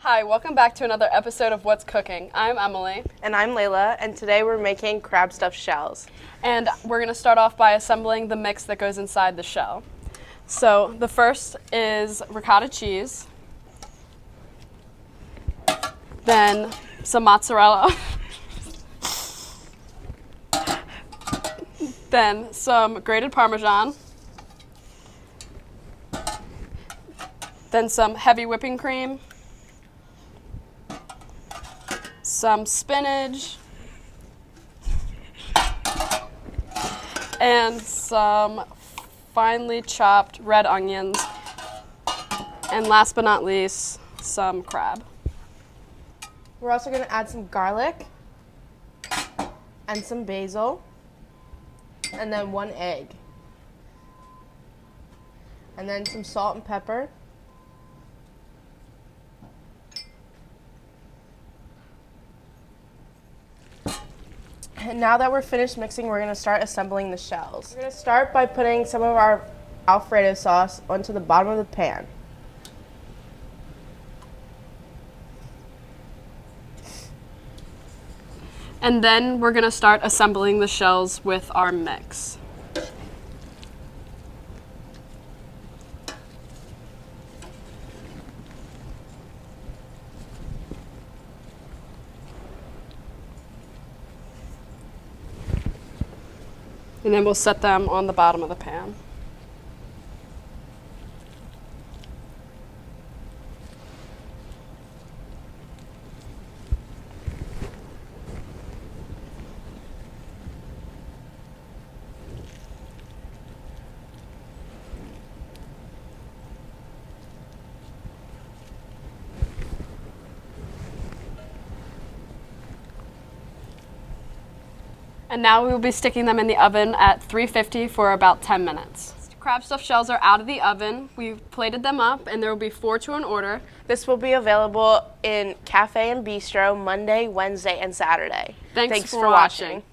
Hi, welcome back to another episode of What's Cooking. I'm Emily. And I'm Layla, and today we're making crab stuffed shells. And we're going to start off by assembling the mix that goes inside the shell. So the first is ricotta cheese, then some mozzarella, then some grated Parmesan, then some heavy whipping cream, some spinach, and some finely chopped red onions, and last but not least, some crab. We're also going to add some garlic and some basil, and then 1 egg, and then some salt and pepper. And now that we're finished mixing, we're going to start assembling the shells. We're going to start by putting some of our Alfredo sauce onto the bottom of the pan. And then we're going to start assembling the shells with our mix. And then we'll set them on the bottom of the pan. And now we will be sticking them in the oven at 350 for about 10 minutes. Crab stuffed shells are out of the oven. We've plated them up, and there will be 4 to an order. This will be available in Cafe and Bistro Monday, Wednesday, and Saturday. Thanks for watching.